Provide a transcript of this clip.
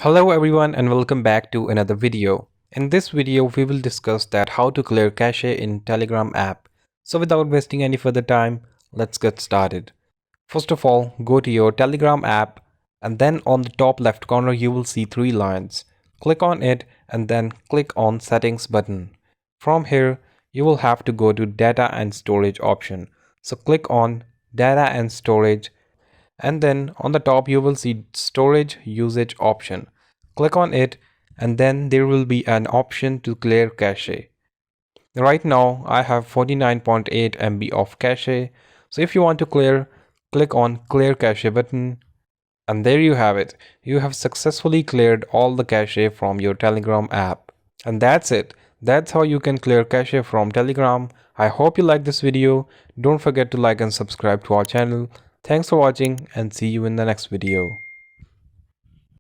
Hello everyone and welcome back to another video. In this video we will discuss that how to clear cache in Telegram app. So without wasting any further time, let's get started. First of all, go to your Telegram app and then on the top left corner you will see three lines. Click on it and then click on settings button. From here you will have to go to data and storage option. So click on data and storage and then on the top you will see storage usage option. Click on it and then there will be an option to clear cache. Right now I have 49.8 MB of cache, so if you want to clear, click on clear cache button and there you have it. You have successfully cleared all the cache from your Telegram app. And that's it. That's how you can clear cache from Telegram. I hope you like this video. Don't forget to like and subscribe to our channel. Thanks for watching and see you in the next video.